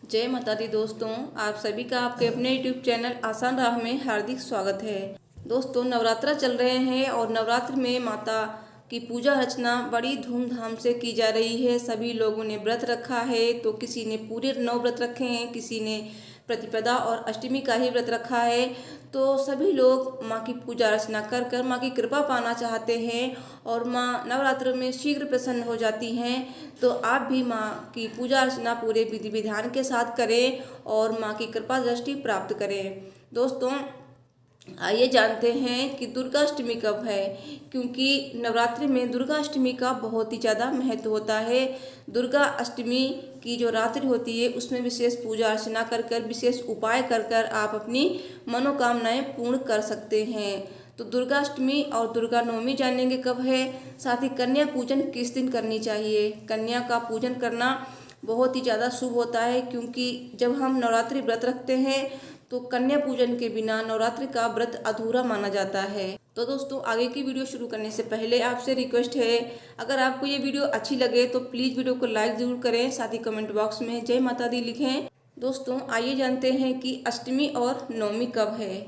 जय माता दी दोस्तों, आप सभी का आपके अपने यूट्यूब चैनल आसान राह में हार्दिक स्वागत है। दोस्तों, नवरात्रा चल रहे हैं और नवरात्र में माता की पूजा अर्चना बड़ी धूमधाम से की जा रही है। सभी लोगों ने व्रत रखा है, तो किसी ने पूरे 9 व्रत रखे हैं, किसी ने प्रतिपदा और अष्टमी का ही व्रत रखा है। तो सभी लोग माँ की पूजा अर्चना कर कर माँ की कृपा पाना चाहते हैं और माँ नवरात्र में शीघ्र प्रसन्न हो जाती हैं। तो आप भी माँ की पूजा अर्चना पूरे विधि विधान के साथ करें और माँ की कृपा दृष्टि प्राप्त करें। दोस्तों, आइए जानते हैं कि दुर्गाष्टमी कब है, क्योंकि नवरात्रि में दुर्गाष्टमी का बहुत ही ज़्यादा महत्व होता है। दुर्गा अष्टमी की जो रात्रि होती है उसमें विशेष पूजा अर्चना कर कर, विशेष उपाय कर कर आप अपनी मनोकामनाएं पूर्ण कर सकते हैं। तो दुर्गाष्टमी और दुर्गा नवमी जानेंगे कब है, साथ ही कन्या पूजन किस दिन करनी चाहिए। कन्या का पूजन करना बहुत ही ज़्यादा शुभ होता है, क्योंकि जब हम नवरात्रि व्रत रखते हैं तो कन्या पूजन के बिना नवरात्रि का व्रत अधूरा माना जाता है। तो दोस्तों, आगे की वीडियो शुरू करने से पहले आपसे रिक्वेस्ट है, अगर आपको ये वीडियो अच्छी लगे तो प्लीज़ वीडियो को लाइक ज़रूर करें, साथ ही कमेंट बॉक्स में जय माता दी लिखें। दोस्तों, आइए जानते हैं कि अष्टमी और नवमी कब है।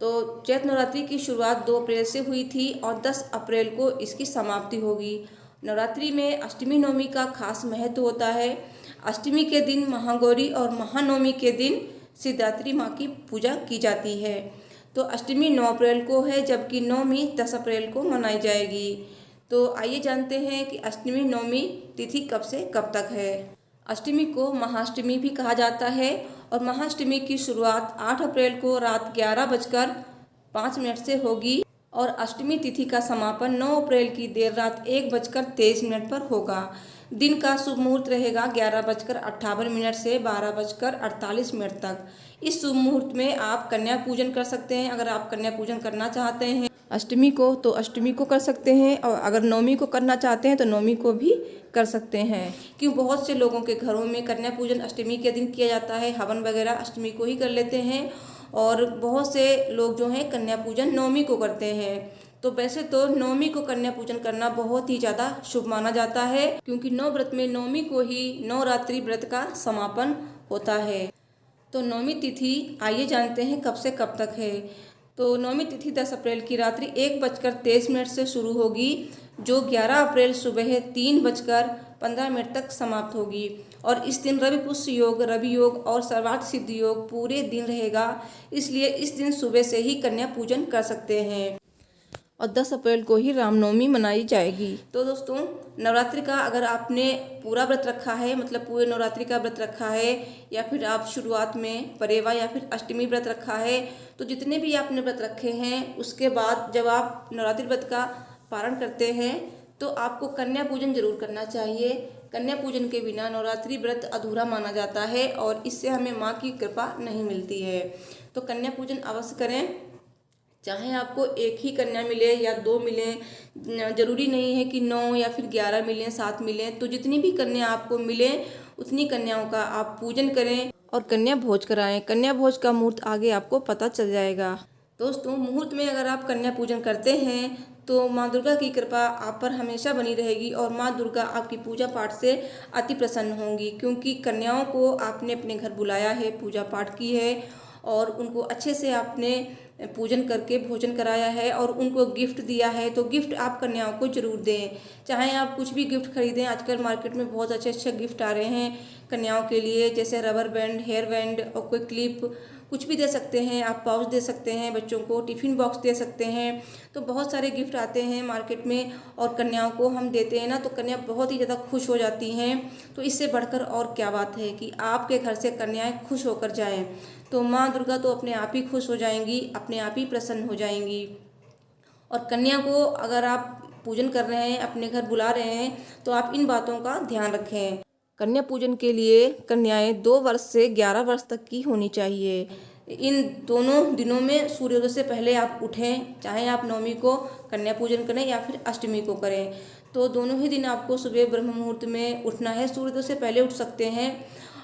तो चैत्र नवरात्रि की शुरुआत 2 अप्रैल से हुई थी और 10 अप्रैल को इसकी समाप्ति होगी। नवरात्रि में अष्टमी नवमी का खास महत्व होता है। अष्टमी के दिन महागौरी और महानवमी के दिन सिद्धिदात्री माँ की पूजा की जाती है। तो अष्टमी 9 अप्रैल को है, जबकि नवमी 10 अप्रैल को मनाई जाएगी। तो आइए जानते हैं कि अष्टमी नवमी तिथि कब से कब तक है। अष्टमी को महाअष्टमी भी कहा जाता है और महाअष्टमी की शुरुआत 8 अप्रैल को रात 11:05 से होगी और अष्टमी तिथि का समापन 9 अप्रैल की देर रात 1:23 पर होगा। दिन का शुभ मुहूर्त रहेगा 11:58 से 12:48 तक। इस शुभ मुहूर्त में आप कन्या पूजन कर सकते हैं। अगर आप कन्या पूजन करना चाहते हैं अष्टमी को तो अष्टमी को कर सकते हैं, और अगर नवमी को करना चाहते हैं तो नवमी को भी कर सकते हैं। क्यों बहुत से लोगों के घरों में कन्या पूजन अष्टमी के दिन किया जाता है, हवन वगैरह अष्टमी को ही कर लेते हैं, और बहुत से लोग जो हैं कन्या पूजन नवमी को करते हैं। तो वैसे तो नवमी को कन्या पूजन करना बहुत ही ज़्यादा शुभ माना जाता है, क्योंकि 9 व्रत में नवमी को ही नवरात्रि व्रत का समापन होता है। तो नवमी तिथि आइए जानते हैं कब से कब तक है। तो नवमी तिथि 10 अप्रैल की रात्रि 1:23 से शुरू होगी, जो 11 अप्रैल सुबह 3:15 तक समाप्त होगी। और इस दिन रवि पुष्य योग, रवि योग और सर्वार्थ सिद्धि योग पूरे दिन रहेगा, इसलिए इस दिन सुबह से ही कन्या पूजन कर सकते हैं। और 10 अप्रैल को ही रामनवमी मनाई जाएगी। तो दोस्तों, नवरात्रि का अगर आपने पूरा व्रत रखा है, मतलब पूरे नवरात्रि का व्रत रखा है, या फिर आप शुरुआत में परेवा या फिर अष्टमी व्रत रखा है, तो जितने भी आपने व्रत रखे हैं उसके बाद जब आप नवरात्रि व्रत का पारण करते हैं तो आपको कन्या पूजन जरूर करना चाहिए। कन्या पूजन के बिना नवरात्रि व्रत अधूरा माना जाता है और इससे हमें माँ की कृपा नहीं मिलती है। तो कन्या पूजन अवश्य करें, चाहे आपको एक ही कन्या मिले या 2 मिलें, ज़रूरी नहीं है कि 9 या फिर 11 मिलें, 7 मिलें। तो जितनी भी कन्या आपको मिले उतनी कन्याओं का आप पूजन करें और कन्या भोज कराएं। कन्या भोज का मुहूर्त आगे आपको पता चल जाएगा। दोस्तों, मुहूर्त में अगर आप कन्या पूजन करते हैं तो माँ दुर्गा की कृपा आप पर हमेशा बनी रहेगी और माँ दुर्गा आपकी पूजा पाठ से अति प्रसन्न होंगी, क्योंकि कन्याओं को आपने अपने घर बुलाया है, पूजा पाठ की है और उनको अच्छे से आपने पूजन करके भोजन कराया है और उनको गिफ्ट दिया है। तो गिफ्ट आप कन्याओं को जरूर दें, चाहे आप कुछ भी गिफ्ट खरीदें। आजकल मार्केट में बहुत अच्छे अच्छे गिफ्ट आ रहे हैं कन्याओं के लिए, जैसे रबर बैंड, हेयर बैंड और कोई क्लिप, कुछ भी दे सकते हैं आप। पाउच दे सकते हैं, बच्चों को टिफ़िन बॉक्स दे सकते हैं। तो बहुत सारे गिफ्ट आते हैं मार्केट में और कन्याओं को हम देते हैं ना, तो कन्या बहुत ही ज़्यादा खुश हो जाती हैं। तो इससे बढ़कर और क्या बात है कि आपके घर से कन्याएं खुश होकर जाएं, तो माँ दुर्गा तो अपने आप ही खुश हो जाएंगी, अपने आप ही प्रसन्न हो जाएंगी। और कन्या को अगर आप पूजन कर रहे हैं, अपने घर बुला रहे हैं, तो आप इन बातों का ध्यान रखें। कन्या पूजन के लिए कन्याएं 2 वर्ष से 11 वर्ष तक की होनी चाहिए। इन दोनों दिनों में सूर्योदय से पहले आप उठें, चाहे आप नवमी को कन्या पूजन करें या फिर अष्टमी को करें। तो दोनों ही दिन आपको सुबह ब्रह्म मुहूर्त में उठना है, सूर्योदय से पहले उठ सकते हैं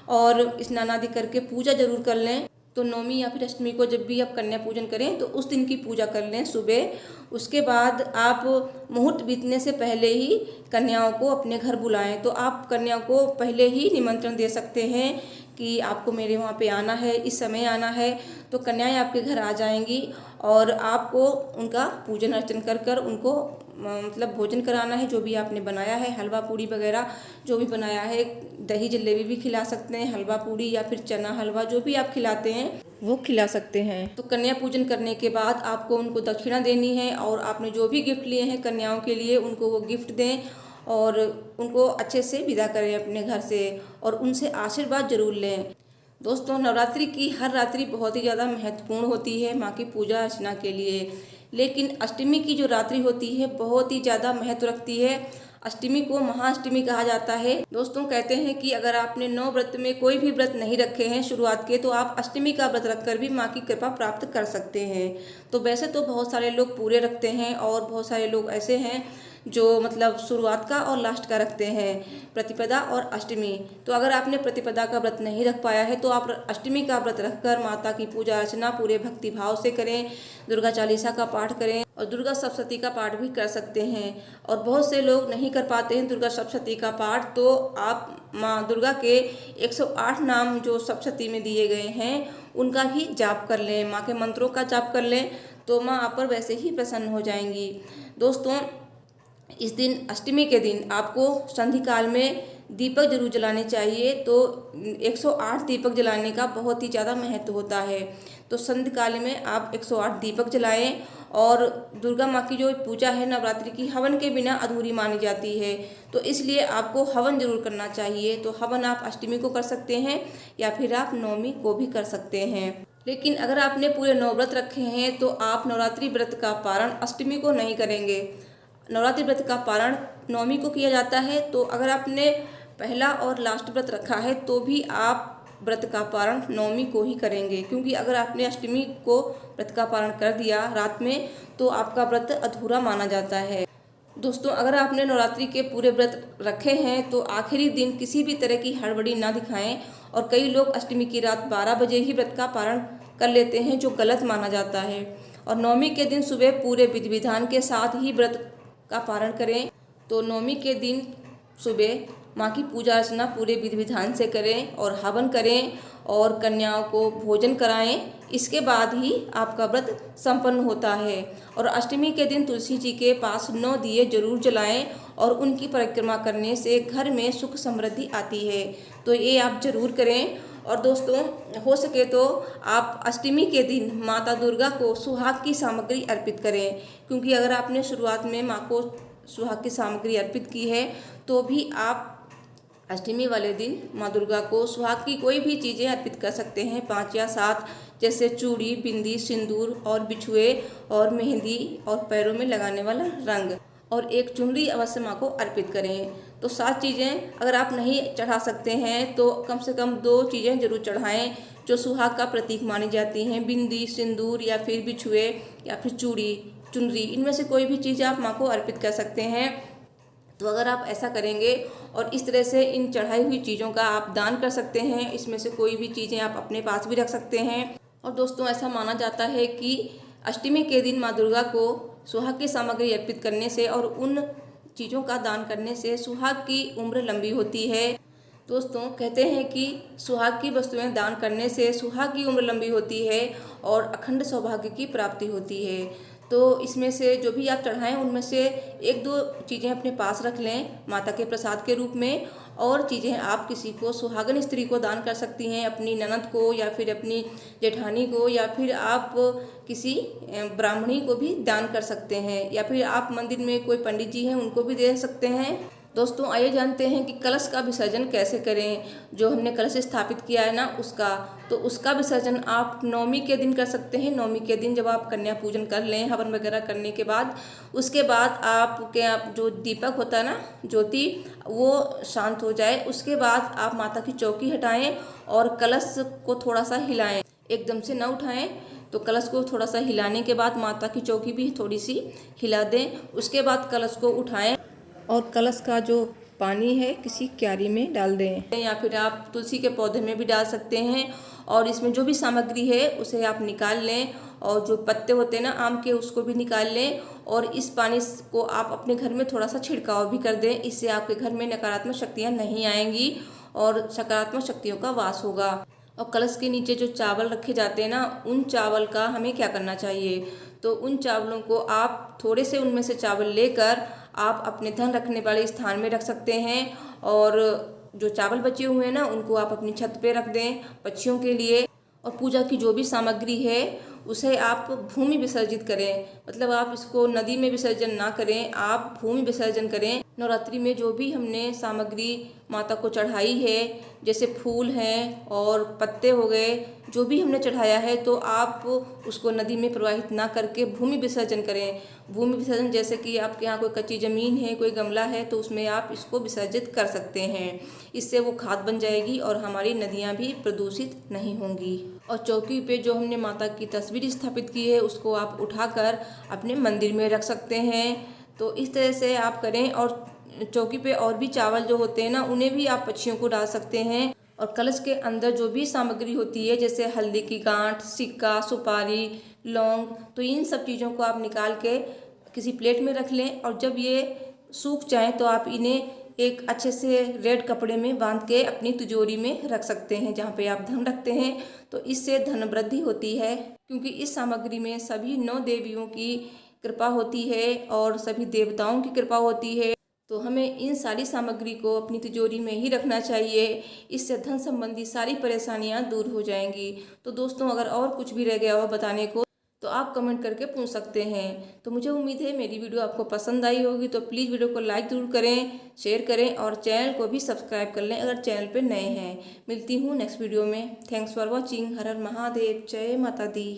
और स्नान आदि करके पूजा जरूर कर लें। तो नौमी या फिर अष्टमी को जब भी आप कन्या पूजन करें तो उस दिन की पूजा कर लें सुबह। उसके बाद आप मुहूर्त बीतने से पहले ही कन्याओं को अपने घर बुलाएं। तो आप कन्याओं को पहले ही निमंत्रण दे सकते हैं कि आपको मेरे वहाँ पे आना है, इस समय आना है। तो कन्याएं आपके घर आ जाएंगी और आपको उनका पूजन अर्चन कर कर उनको मतलब भोजन कराना है। जो भी आपने बनाया है, हलवा पूड़ी वगैरह जो भी बनाया है, दही जलेबी भी खिला सकते हैं, हलवा पूड़ी या फिर चना हलवा जो भी आप खिलाते हैं वो खिला सकते हैं। तो कन्या पूजन करने के बाद आपको उनको दक्षिणा देनी है और आपने जो भी गिफ्ट लिए हैं कन्याओं के लिए उनको वो गिफ्ट दें और उनको अच्छे से विदा करें अपने घर से और उनसे आशीर्वाद जरूर लें। दोस्तों, नवरात्रि की हर रात्रि बहुत ही ज़्यादा महत्वपूर्ण होती है माँ की पूजा अर्चना के लिए, लेकिन अष्टमी की जो रात्रि होती है बहुत ही ज़्यादा महत्व रखती है। अष्टमी को महाअष्टमी कहा जाता है। दोस्तों, कहते हैं कि अगर आपने 9 व्रत में कोई भी व्रत नहीं रखे हैं शुरुआत के, तो आप अष्टमी का व्रत रखकर भी माँ की कृपा प्राप्त कर सकते हैं। तो वैसे तो बहुत सारे लोग पूरे रखते हैं और बहुत सारे लोग ऐसे हैं जो मतलब शुरुआत का और लास्ट का रखते हैं, प्रतिपदा और अष्टमी। तो अगर आपने प्रतिपदा का व्रत नहीं रख पाया है तो आप अष्टमी का व्रत रखकर माता की पूजा अर्चना पूरे भक्ति भाव से करें, दुर्गा चालीसा का पाठ करें और दुर्गा सप्तशती का पाठ भी कर सकते हैं। और बहुत से लोग नहीं कर पाते हैं दुर्गा सप्तशती का पाठ, तो आप माँ दुर्गा के 108 नाम जो सप्तशती में दिए गए हैं उनका भी जाप कर लें, माँ के मंत्रों का जाप कर लें, तो माँ आप पर वैसे ही प्रसन्न हो जाएंगी। दोस्तों, इस दिन अष्टमी के दिन आपको संधि काल में दीपक जरूर जलाने चाहिए। तो 108 दीपक जलाने का बहुत ही ज़्यादा महत्व होता है। तो संधि काल में आप 108 दीपक जलाएं और दुर्गा माँ की जो पूजा है नवरात्रि की, हवन के बिना अधूरी मानी जाती है। तो इसलिए आपको हवन जरूर करना चाहिए। तो हवन आप अष्टमी को कर सकते हैं या फिर आप नवमी को भी कर सकते हैं। लेकिन अगर आपने पूरे 9 व्रत रखे हैं तो आप नवरात्रि व्रत का पारण अष्टमी को नहीं करेंगे। नवरात्रि व्रत का पारण नवमी को किया जाता है। तो अगर आपने पहला और लास्ट व्रत रखा है तो भी आप व्रत का पारण नवमी को ही करेंगे, क्योंकि अगर आपने अष्टमी को व्रत का पारण कर दिया रात में तो आपका व्रत अधूरा माना जाता है। दोस्तों, अगर आपने नवरात्रि के पूरे व्रत रखे हैं तो आखिरी दिन किसी भी तरह की हड़बड़ी ना दिखाएं। और कई लोग अष्टमी की रात 12 बजे ही व्रत का पारण कर लेते हैं, जो गलत माना जाता है। और नवमी के दिन सुबह पूरे विधि विधान के साथ ही व्रत का पारण करें। तो नवमी के दिन सुबह माँ की पूजा अर्चना पूरे विधि विधान से करें और हवन करें और कन्याओं को भोजन कराएं। इसके बाद ही आपका व्रत संपन्न होता है। और अष्टमी के दिन तुलसी जी के पास 9 दिए जरूर जलाएं और उनकी परिक्रमा करने से घर में सुख समृद्धि आती है। तो ये आप जरूर करें। और दोस्तों, हो सके तो आप अष्टमी के दिन माता दुर्गा को सुहाग की सामग्री अर्पित करें, क्योंकि अगर आपने शुरुआत में माँ को सुहाग की सामग्री अर्पित की है तो भी आप अष्टमी वाले दिन माँ दुर्गा को सुहाग की कोई भी चीज़ें अर्पित कर सकते हैं, 5 या 7, जैसे चूड़ी, बिंदी, सिंदूर और बिछुए और मेहंदी और पैरों में लगाने वाला रंग और एक चुनरी अवश्य माँ को अर्पित करें। तो 7 चीज़ें अगर आप नहीं चढ़ा सकते हैं तो कम से कम 2 चीज़ें जरूर चढ़ाएं जो सुहाग का प्रतीक मानी जाती हैं, बिंदी, सिंदूर या फिर बिछुए या फिर चूड़ी, चुनरी, इनमें से कोई भी चीज़ आप माँ को अर्पित कर सकते हैं। तो अगर आप ऐसा करेंगे और इस तरह से इन चढ़ाई हुई चीज़ों का आप दान कर सकते हैं, इसमें से कोई भी चीज़ें आप अपने पास भी रख सकते हैं। और दोस्तों, ऐसा माना जाता है कि अष्टमी के दिन माँ दुर्गा को सुहाग की सामग्री अर्पित करने से और उन चीज़ों का दान करने से सुहाग की उम्र लंबी होती है। दोस्तों, कहते हैं कि सुहाग की वस्तुएं दान करने से सुहाग की उम्र लंबी होती है और अखंड सौभाग्य की प्राप्ति होती है। तो इसमें से जो भी आप चढ़ाएं उनमें से 1-2 चीज़ें अपने पास रख लें माता के प्रसाद के रूप में, और चीज़ें आप किसी को सुहागन स्त्री को दान कर सकती हैं, अपनी ननद को या फिर अपनी जेठानी को, या फिर आप किसी ब्राह्मणी को भी दान कर सकते हैं, या फिर आप मंदिर में कोई पंडित जी हैं उनको भी दे सकते हैं। दोस्तों, आइए जानते हैं कि कलश का विसर्जन कैसे करें। जो हमने कलश स्थापित किया है ना उसका विसर्जन आप नवमी के दिन कर सकते हैं। नवमी के दिन जब आप कन्या पूजन कर लें हवन वगैरह करने के बाद, उसके बाद आपके जो दीपक होता है ना, ज्योति, वो शांत हो जाए, उसके बाद आप माता की चौकी हटाएं और कलश को थोड़ा सा हिलाएं, एकदम से न उठाएं। तो कलश को थोड़ा सा हिलाने के बाद माता की चौकी भी थोड़ी सी हिला दें। उसके बाद कलश को उठाएं और कलश का जो पानी है किसी क्यारी में डाल दें, या फिर आप तुलसी के पौधे में भी डाल सकते हैं। और इसमें जो भी सामग्री है उसे आप निकाल लें, और जो पत्ते होते हैं ना आम के, उसको भी निकाल लें। और इस पानी को आप अपने घर में थोड़ा सा छिड़काव भी कर दें। इससे आपके घर में नकारात्मक शक्तियाँ नहीं आएंगी और सकारात्मक शक्तियों का वास होगा। और कलश के नीचे जो चावल रखे जाते हैं ना, उन चावल का हमें क्या करना चाहिए, तो उन चावलों को आप थोड़े से उनमें से चावल लेकर आप अपने धन रखने वाले स्थान में रख सकते हैं। और जो चावल बचे हुए हैं ना, उनको आप अपनी छत पे रख दें पक्षियों के लिए। और पूजा की जो भी सामग्री है उसे आप भूमि विसर्जित करें, मतलब आप इसको नदी में विसर्जन ना करें, आप भूमि विसर्जन करें। नवरात्रि में जो भी हमने सामग्री माता को चढ़ाई है, जैसे फूल हैं और पत्ते हो गए, जो भी हमने चढ़ाया है, तो आप उसको नदी में प्रवाहित ना करके भूमि विसर्जन करें। भूमि विसर्जन जैसे कि आपके यहाँ कोई कच्ची ज़मीन है, कोई गमला है, तो उसमें आप इसको विसर्जित कर सकते हैं। इससे वो खाद बन जाएगी और हमारी नदियाँ भी प्रदूषित नहीं होंगी। और चौकी पे जो हमने माता की तस्वीर स्थापित की है, उसको आप उठाकर अपने मंदिर में रख सकते हैं। तो इस तरह से आप करें। और चौकी पे और भी चावल जो होते हैं ना, उन्हें भी आप पक्षियों को डाल सकते हैं। और कलश के अंदर जो भी सामग्री होती है, जैसे हल्दी की गांठ, सिक्का, सुपारी, लौंग, तो इन सब चीज़ों को आप निकाल के किसी प्लेट में रख लें। और जब ये सूख जाएं तो आप इन्हें एक अच्छे से रेड कपड़े में बांध के अपनी तिजोरी में रख सकते हैं, जहाँ पे आप धन रखते हैं। तो इससे धन वृद्धि होती है, क्योंकि इस सामग्री में सभी 9 देवियों की कृपा होती है और सभी देवताओं की कृपा होती है। तो हमें इन सारी सामग्री को अपनी तिजोरी में ही रखना चाहिए। इससे धन संबंधी सारी परेशानियां दूर हो जाएंगी। तो दोस्तों, अगर और कुछ भी रह गया हो बताने को तो आप कमेंट करके पूछ सकते हैं। तो मुझे उम्मीद है मेरी वीडियो आपको पसंद आई होगी। तो प्लीज़ वीडियो को लाइक ज़रूर करें, शेयर करें और चैनल को भी सब्सक्राइब कर लें अगर चैनल पर नए हैं। मिलती हूँ नेक्स्ट वीडियो में। Thanks for watching. हर हर महादेव। जय माता दी।